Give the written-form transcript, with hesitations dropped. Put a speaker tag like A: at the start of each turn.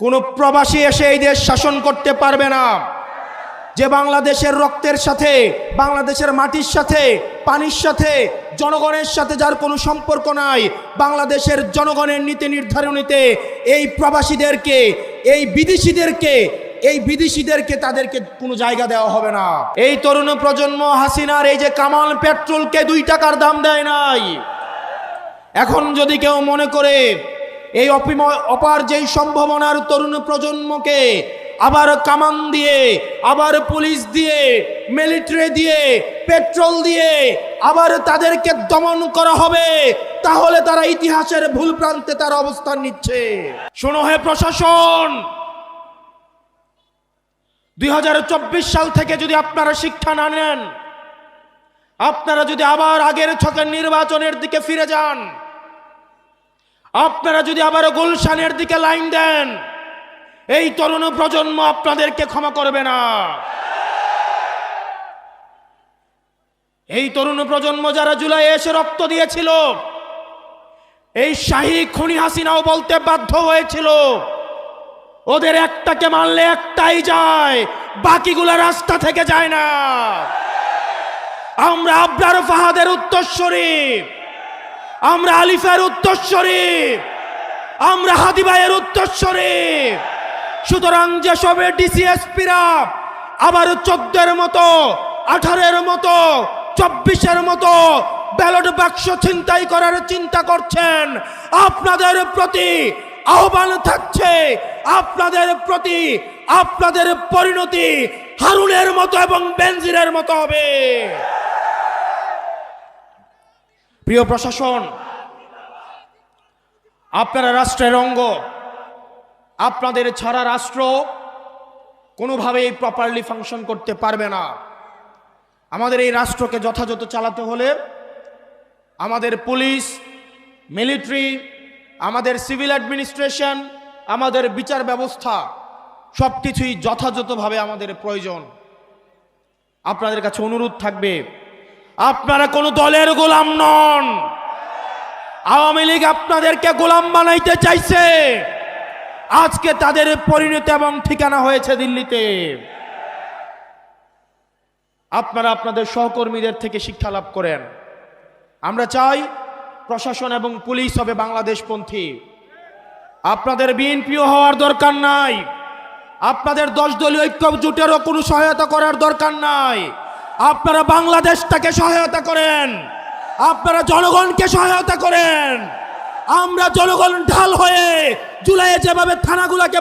A: কোন প্রবাসী এসে এই দেশ শাসন করতে পারবে না। যে বাংলাদেশের রক্তের সাথে, বাংলাদেশের মাটির সাথে, পানির সাথে, জনগণের সাথে যার কোনো সম্পর্ক নাই, বাংলাদেশের জনগণের নীতি নির্ধারণীতে এই প্রবাসীদেরকে, এই বিদেশিদেরকে তাদেরকে কোনো জায়গা দেওয়া হবে না। এই তরুণ প্রজন্ম হাসিনার এই যে কামাল পেট্রোলকে 2 টাকার দাম দেয় নাই। এখন যদি কেউ মনে করে এই অপার যেই সম্ভাবনার তরুণ প্রজন্মকে আবার কামান দিয়ে, আবার পুলিশ দিয়ে, মিলিটারি দিয়ে, পেট্রোল দিয়ে আবার তাদেরকে দমন করা হবে, তাহলে তারা ইতিহাসের ভুল প্রান্তে তার অবস্থান নিচ্ছে। শোনো হে প্রশাসন, 2024 সাল থেকে যদি আপনারা শিক্ষা না নেন, আপনারা যদি আবার আগের ছকের নির্বাচনের দিকে ফিরে যান, আপনারা যদি আবার গুলশানের দিকে লাইন দেন, এই তরুণ প্রজন্ম আপনাদেরকে ক্ষমা করবে না। এই তরুণ প্রজন্ম যারা জুলাইয়ে এসে রক্ত দিয়েছিল, এই শাহী খুনি হাসিনাও বলতে বাধ্য হয়েছিল ওদের একটাকে মারলে একটাই যায়, বাকিগুলা রাস্তা থেকে যায় না। আমরা আবরার ফাহাদের উত্তরসূরি, আমরা আলিফের উত্তরসূরি, আমরা হাদি ভাইয়ের উত্তরসূরি। সুতরাং যেসব ডিসিএসপিরা আবার 14-এর মতো, 18-এর মতো, 24-এর মতো ব্যালট বাক্স ছিনতাই করার চিন্তা করছেন, আপনাদের প্রতি আহ্বান থাকছে, আপনাদের পরিণতি হারুনের মতো এবং বেনজিরের মতো হবে। প্রিয় প্রশাসন, আপনারা রাষ্ট্রের অঙ্গ, আপনাদের ছাড়া রাষ্ট্র কোনোভাবেই প্রপারলি ফাংশন করতে পারবে না। আমাদের এই রাষ্ট্রকে যথাযথ চালাতে হলে আমাদের পুলিশ, মিলিটারি, আমাদের সিভিল অ্যাডমিনিস্ট্রেশন, আমাদের বিচার ব্যবস্থা সবকিছুই যথাযথভাবে আমাদের প্রয়োজন। আপনাদের কাছে অনুরোধ থাকবে, আপনারা কোনো দলের গোলাম নন। আওয়ামী লীগ আপনাদেরকে গোলাম বানাইতে চাইছে, আজকে তাদের পরিণতি এবং ঠিকানা হয়েছে দিল্লিতে। আপনারা আপনাদের সহকর্মীদের থেকে শিক্ষা লাভ করেন। আমরা চাই প্রশাসন এবং পুলিশ হবে বাংলাদেশপন্থী। আপনাদের বিএনপিও হওয়ার দরকার নাই, আপনাদের 10 দলীয় ঐক্য জোটেরও কোনো সহায়তা করার দরকার নাই। আপনারা বাংলাদেশটাকে সহায়তা করেন, আপনারা জনগণকে সহায়তা করেন। আমরা জনগণ ঢাল হয়ে জুলাইয়ে যেভাবে থানাগুলোকে